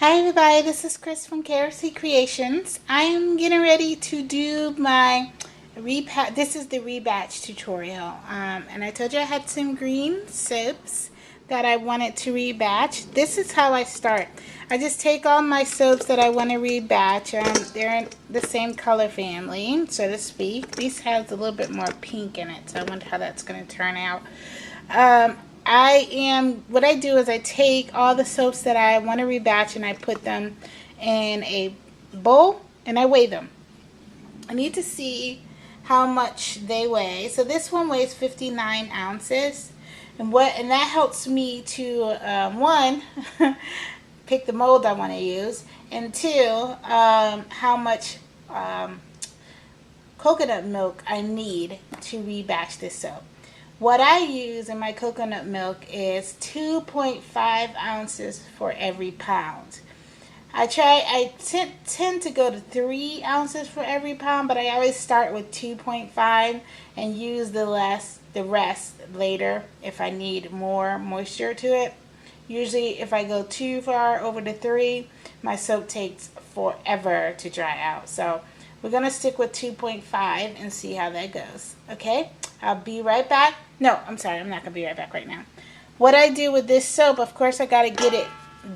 Hi everybody, this is Chris from KRC Creations. I am getting ready to do my this is the rebatch tutorial. And I told you I had some green soaps that I wanted to rebatch. This is how I start. I just take all my soaps that I want to rebatch. They're in the same color family, so to speak. This has a little bit more pink in it, so I wonder how that's going to turn out. What I do is I take all the soaps that I want to rebatch and I put them in a bowl and I weigh them. I need to see how much they weigh. So this one weighs 59 ounces. And that helps me to, one, pick the mold I want to use, and two, how much coconut milk I need to rebatch this soap. What I use in my coconut milk is 2.5 ounces for every pound. I tend to go to 3 ounces for every pound, but I always start with 2.5 and use the rest later if I need more moisture to it. Usually if I go too far over to 3, my soap takes forever to dry out. So we're going to stick with 2.5 and see how that goes. Okay? I'll be right back. No, I'm sorry. I'm not going to be right back right now. What I do with this soap, of course, I got to get it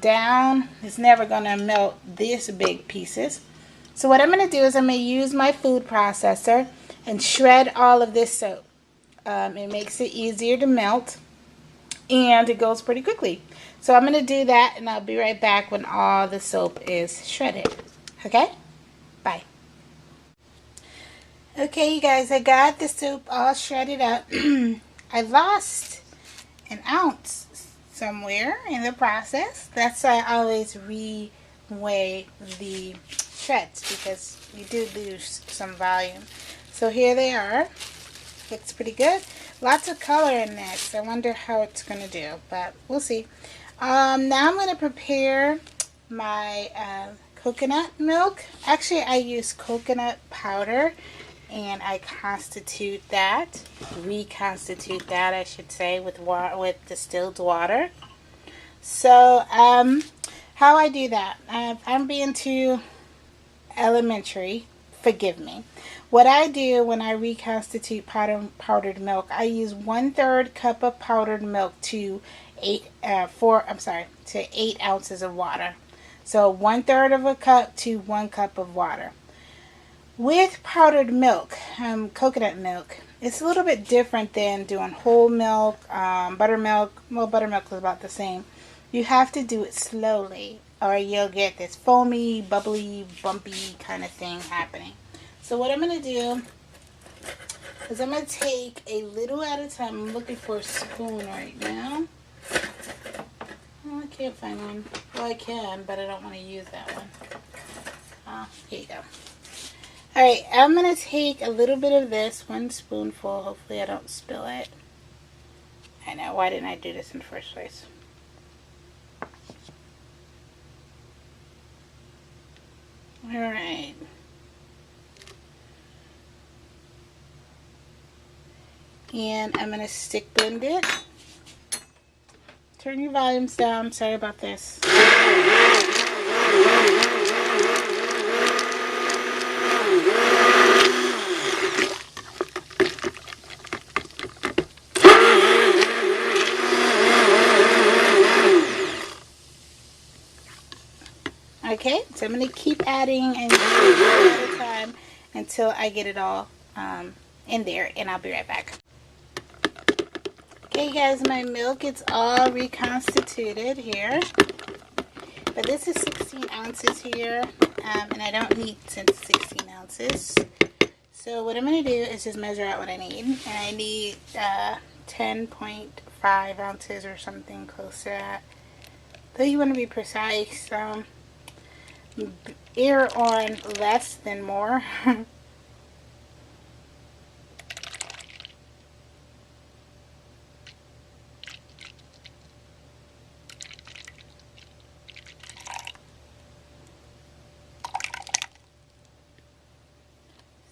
down. It's never going to melt this big pieces. So what I'm going to do is I'm going to use my food processor and shred all of this soap. It makes it easier to melt and it goes pretty quickly. So I'm going to do that and I'll be right back when all the soap is shredded. Okay? Bye. Okay, you guys, I got the soap all shredded up. I lost an ounce somewhere in the process. That's why I always re-weigh the shreds because you do lose some volume. So here they are. Looks pretty good. Lots of color in this. I wonder how it's going to do, but we'll see. Now I'm going to prepare my coconut milk. Actually, I use coconut powder. And I reconstitute that, I should say, with distilled water. So, how I do that, I'm being too elementary, forgive me. What I do when I reconstitute powdered milk, I use 1/3 cup of powdered milk to 8 ounces of water. So 1/3 of a cup to 1 cup of water. With powdered milk, coconut milk, it's a little bit different than doing whole milk, buttermilk. Well, buttermilk is about the same. You have to do it slowly or you'll get this foamy, bubbly, bumpy kind of thing happening. So what I'm going to do is I'm going to take a little at a time. I'm looking for a spoon right now. Oh, I can't find one. Well, I can, but I don't want to use that one. Here you go. Alright, I'm going to take a little bit of this, 1 spoonful. Hopefully I don't spill it. I know, why didn't I do this in the first place? Alright. And I'm going to stick blend it. Turn your volumes down. Sorry about this. Okay, so I'm going to keep adding and at a time until I get it all in there, and I'll be right back. Okay guys, my milk is all reconstituted here, but this is 16 ounces here, and I don't need 16 ounces. So what I'm going to do is just measure out what I need, and I need 10.5 ounces or something close to that. Though you want to be precise, err on less than more.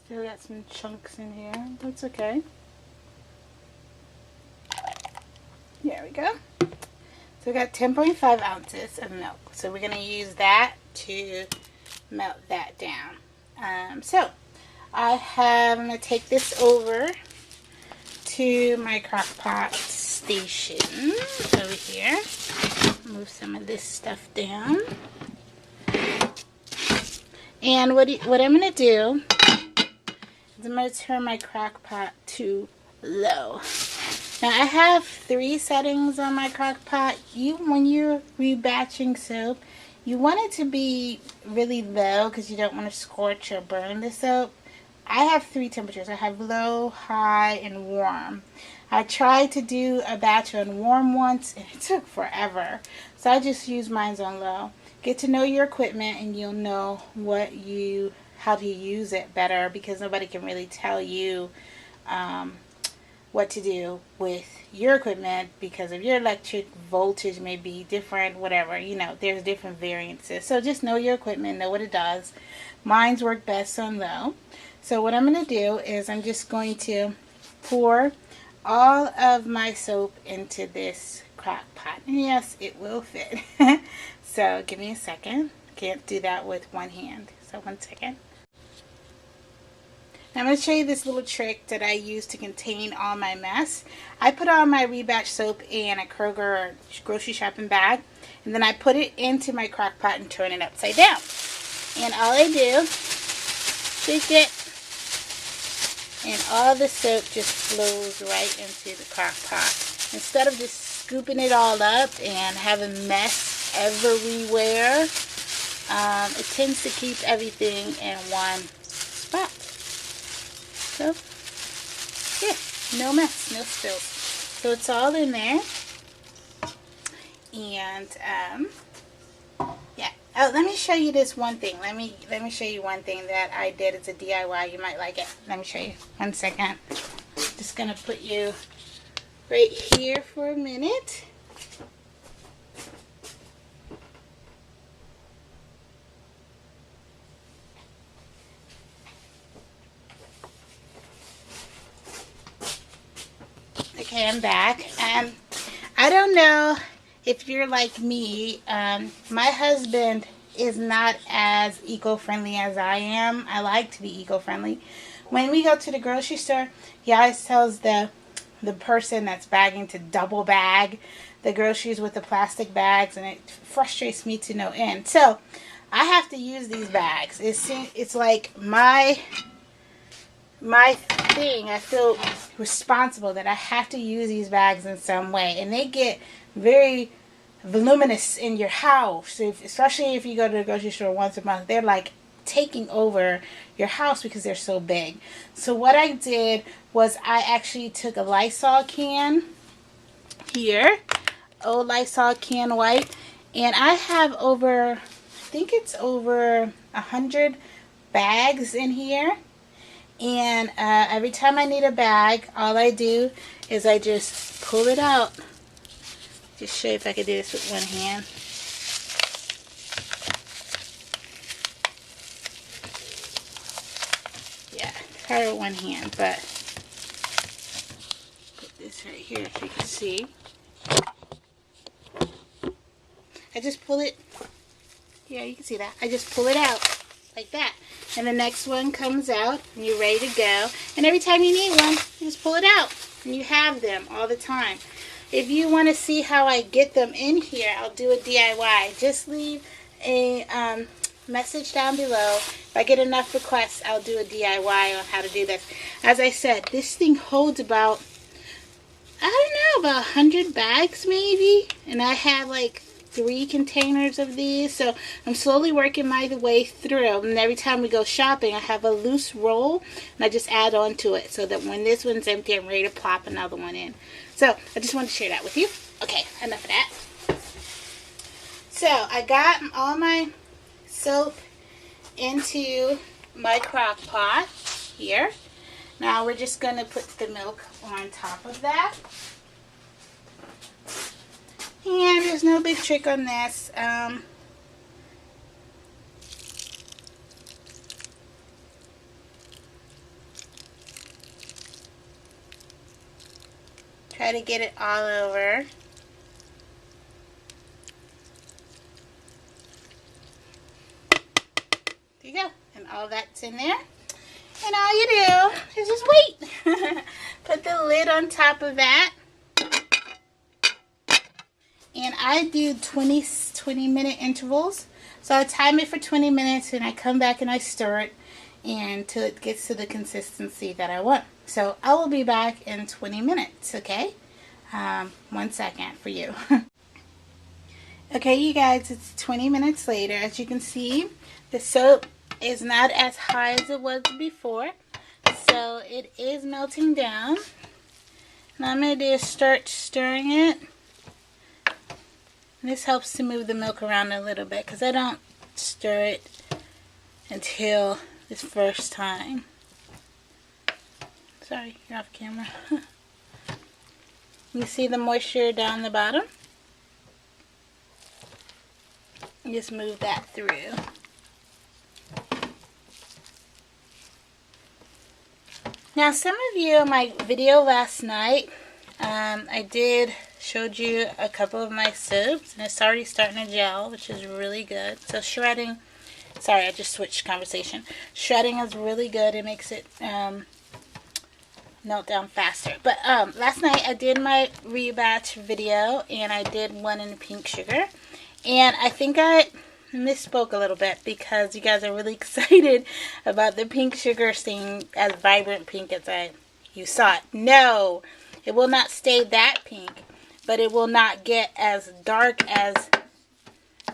Still got some chunks in here. That's okay. There we go. So So we got 10.5 ounces of milk. So we're going to use that to melt that down. I'm going to take this over to my crock pot station over here. Move some of this stuff down. And what I'm going to do is I'm going to turn my crock pot to low. Now I have 3 settings on my crock pot. When you're rebatching soap, you want it to be really low because you don't want to scorch or burn the soap. I have 3 temperatures. I have low, high, and warm. I tried to do a batch on warm once and it took forever. So I just use mine on low. Get to know your equipment and you'll know how to use it better, because nobody can really tell you what to do with your equipment because of your electric voltage may be different, whatever, there's different variances. So just know your equipment, know what it does. Mine's work best on low. So what I'm going to do is I'm just going to pour all of my soap into this crock pot. And yes, it will fit. So give me a second. Can't do that with one hand. So 1 second. Now I'm going to show you this little trick that I use to contain all my mess. I put all my Rebatched soap in a Kroger or grocery shopping bag, and then I put it into my crock pot and turn it upside down. And all I do, shake it, and all the soap just flows right into the crock pot. Instead of just scooping it all up and having mess everywhere, it tends to keep everything in one spot. So, yeah, no mess, no spills. So it's all in there. And, yeah. Oh, let me show you this one thing. Let me show you one thing that I did as a DIY. You might like it. Let me show you. 1 second. Just going to put you right here for a minute. Okay, I'm back. I don't know if you're like me. My husband is not as eco-friendly as I am. I like to be eco-friendly. When we go to the grocery store, he always tells the person that's bagging to double bag the groceries with the plastic bags, and it frustrates me to no end. So I have to use these bags. It's like my thing. I feel responsible that I have to use these bags in some way, and they get very voluminous in your house, especially if you go to the grocery store once a month. They're like taking over your house because they're so big. So what I did was I actually took a Lysol can here, old Lysol can white, and I have I think it's over 100 bags in here. And every time I need a bag, all I do is I just pull it out. Just show you if I can do this with one hand. Yeah, hard with one hand, but put this right here if you can see. I just pull it. Yeah, you can see that. I just pull it out like that. And the next one comes out and you're ready to go. And every time you need one, you just pull it out. And you have them all the time. If you want to see how I get them in here, I'll do a DIY. Just leave a message down below. If I get enough requests, I'll do a DIY on how to do this. As I said, this thing holds about, I don't know, about 100 bags maybe. And I have like 3 containers of these, so I'm slowly working my way through. And every time we go shopping, I have a loose roll and I just add on to it so that when this one's empty, I'm ready to plop another one in. So I just wanted to share that with you. Okay, enough of that. So I got all my soap into my crock pot here. Now we're just going to put the milk on top of that. And there's no big trick on this. Try to get it all over. go. And all that's in there. And all you do is just wait. Put the lid on top of that. And I do 20-minute intervals. So I time it for 20 minutes and I come back and I stir it until it gets to the consistency that I want. So I will be back in 20 minutes, okay? 1 second for you. Okay, you guys, it's 20 minutes later. As you can see, the soap is not as high as it was before. So it is melting down. Now I'm going to do is start stirring it. And this helps to move the milk around a little bit because I don't stir it until this first time. Sorry, you're off camera. You see the moisture down the bottom? Just move that through. Now, some of you in my video last night, I showed you a couple of my soaps, and it's already starting to gel, which is really good. So shredding, sorry, I just switched conversation. Shredding is really good. It makes it melt down faster. But last night I did my rebatch video, and I did one in pink sugar. And I think I misspoke a little bit because you guys are really excited about the pink sugar staying as vibrant pink as you saw it. No, it will not stay that pink, but it will not get as dark as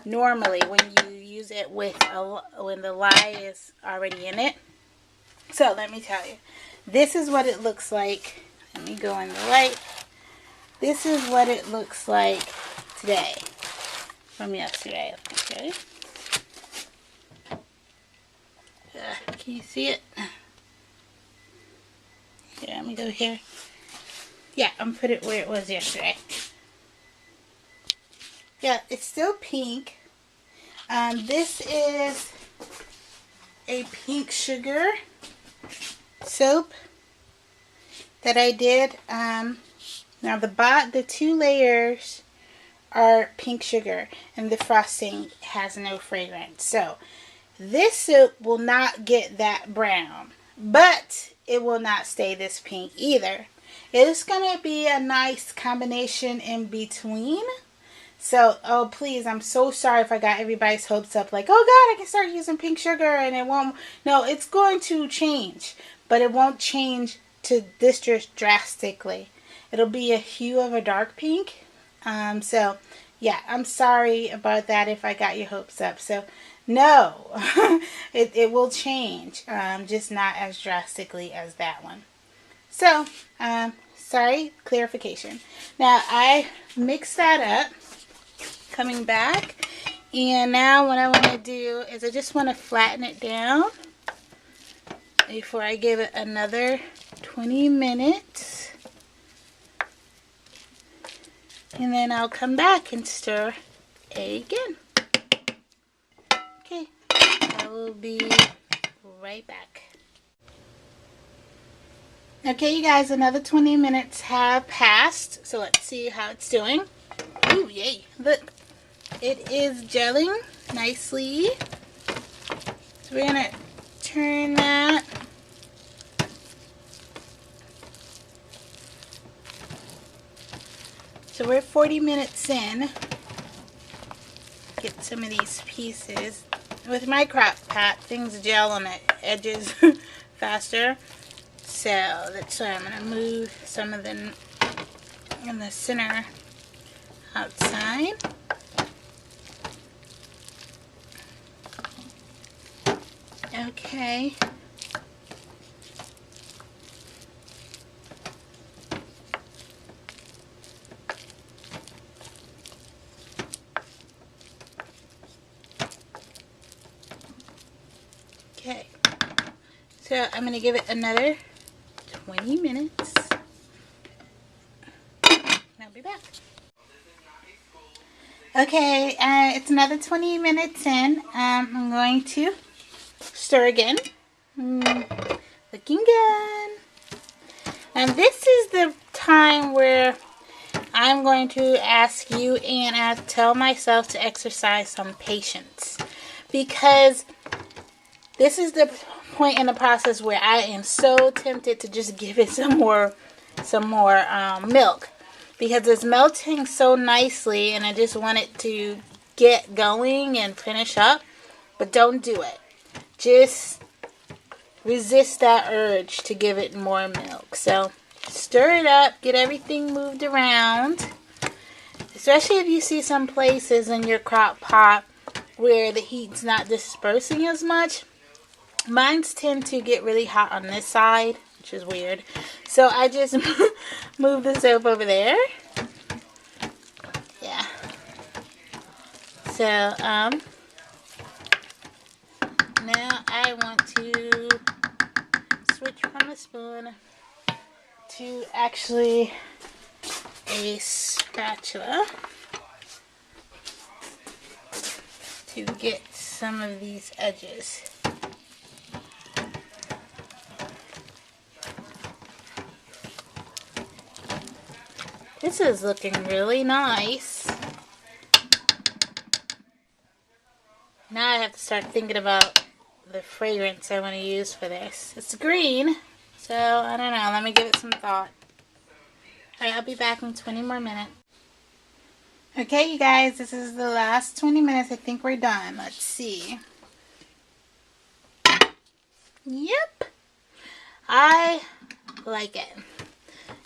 normally when you use it with when the lye is already in it. So let me tell you, this is what it looks like. Let me go in the light. This is what it looks like today. From yesterday, okay. Can you see it? Here, let me go here. Yeah, I'm gonna put it where it was yesterday. Yeah, it's still pink. This is a pink sugar soap that I did. Now the 2 layers are pink sugar, and the frosting has no fragrance. So this soap will not get that brown, but it will not stay this pink either. It's gonna be a nice combination in between. So, oh please, I'm so sorry if I got everybody's hopes up, like, oh god, I can start using pink sugar and it won't. No, it's going to change, but it won't change to this just drastically. It'll be a hue of a dark pink. So, yeah, I'm sorry about that if I got your hopes up. So, no, it will change, just not as drastically as that one. So, sorry, clarification. Now, I mixed that up, coming back, and now what I want to do is I just want to flatten it down before I give it another 20 minutes. And then I'll come back and stir again. Okay, I will be right back. Okay, you guys, another 20 minutes have passed. So let's see how it's doing. Ooh, yay. Look, it is gelling nicely. So we're going to turn that. So we're 40 minutes in. Get some of these pieces. With my crock pot, things gel on the edges faster. So that's why I'm going to move some of them in the center outside. Okay. Okay, so I'm going to give it another 20 minutes. I'll be back. Okay, it's another 20 minutes in. I'm going to stir again. Looking good. And this is the time where I'm going to ask you and I tell myself to exercise some patience. Because This is the point in the process where I am so tempted to just give it some more milk, because it's melting so nicely and I just want it to get going and finish up. But don't do it. Just resist that urge to give it more milk. So stir it up, get everything moved around, especially if you see some places in your crock pot where the heat's not dispersing as much. Mine's tend to get really hot on this side, which is weird. So I just move the soap over there. Yeah. So, now I want to switch from a spoon to actually a spatula to get some of these edges. This is looking really nice. Now I have to start thinking about the fragrance I want to use for this. It's green, so I don't know. Let me give it some thought. Alright, I'll be back in 20 more minutes. Okay, you guys, this is the last 20 minutes. I think we're done. Let's see. Yep. I like it.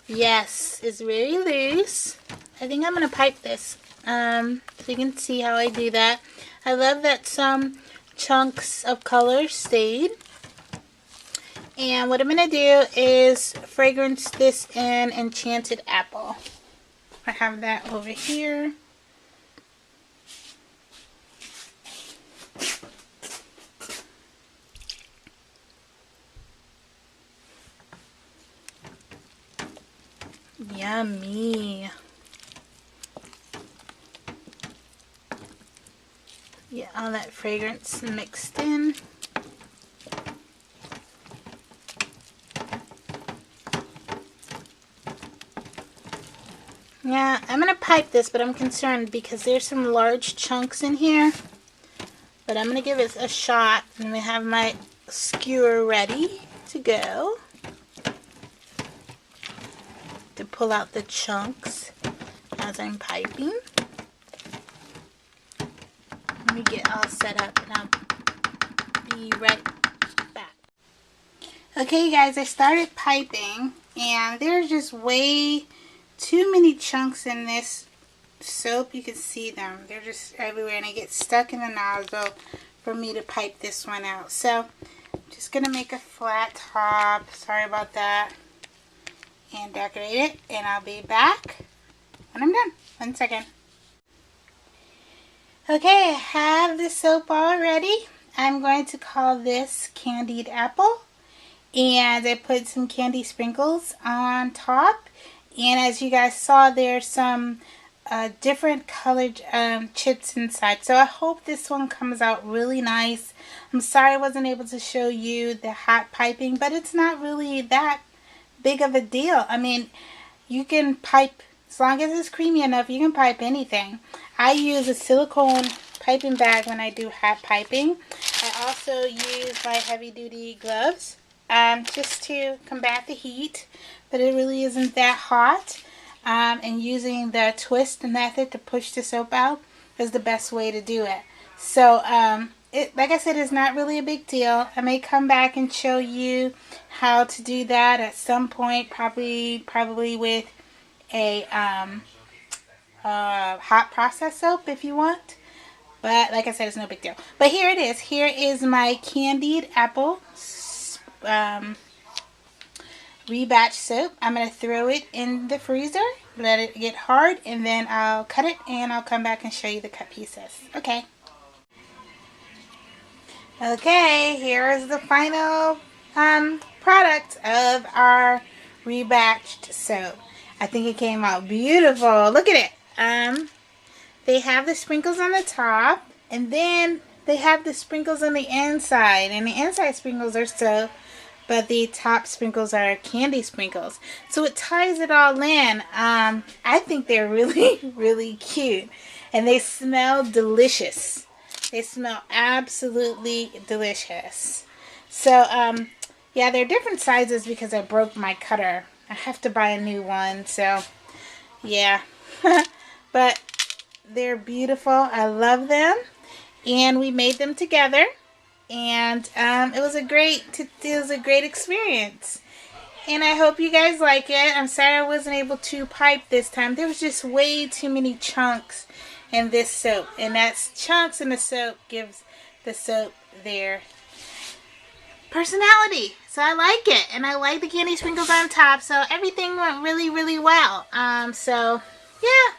Yes, it's very loose. I think I'm going to pipe this. So you can see how I do that. I love that some chunks of color stayed. And what I'm going to do is fragrance this in Enchanted Apple. I have that over here. Yummy. Get all that fragrance mixed in. Yeah, I'm going to pipe this, but I'm concerned because there's some large chunks in here. But I'm going to give it a shot, and I have my skewer ready to go to pull out the chunks as I'm piping. Let me get all set up and I'll be right back. Okay, you guys, I started piping and there's just way too many chunks in this soap. You can see them. They're just everywhere and they get stuck in the nozzle for me to pipe this one out. So I'm just going to make a flat top. Sorry about that. And decorate it, and I'll be back when I'm done. 1 second. Okay, I have the soap all ready. I'm going to call this Candied Apple, and I put some candy sprinkles on top. And as you guys saw, there's some different colored chips inside. So I hope this one comes out really nice. I'm sorry I wasn't able to show you the hot piping, but it's not really that big of a deal. I mean, you can pipe, as long as it's creamy enough, you can pipe anything. I use a silicone piping bag when I do hot piping. I also use my heavy duty gloves just to combat the heat, but it really isn't that hot. And using the twist method to push the soap out is the best way to do it. So like I said, it's not really a big deal. I may come back and show you how to do that at some point, probably with a hot process soap if you want. But like I said, it's no big deal. But here it is. Here is my Candied Apple Rebatched soap. I'm going to throw it in the freezer, let it get hard, and then I'll cut it and I'll come back and show you the cut pieces. Okay. Okay, here is the final product of our Rebatched soap. I think it came out beautiful. Look at it. They have the sprinkles on the top, and then they have the sprinkles on the inside. And the inside sprinkles are soap, but the top sprinkles are candy sprinkles. So it ties it all in. I think they're really, really cute. And they smell delicious. They smell absolutely delicious. So, yeah, they're different sizes because I broke my cutter. I have to buy a new one, so, yeah. But they're beautiful. I love them. And we made them together. And it was a great experience. And I hope you guys like it. I'm sorry I wasn't able to pipe this time. There was just way too many chunks in this soap. And that's chunks in the soap gives the soap their personality. So I like it. And I like the candy sprinkles on top. So everything went really, really well. So, yeah.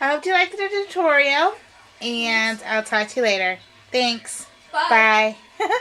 I hope you liked the tutorial. And I'll talk to you later. Thanks. Bye. Bye.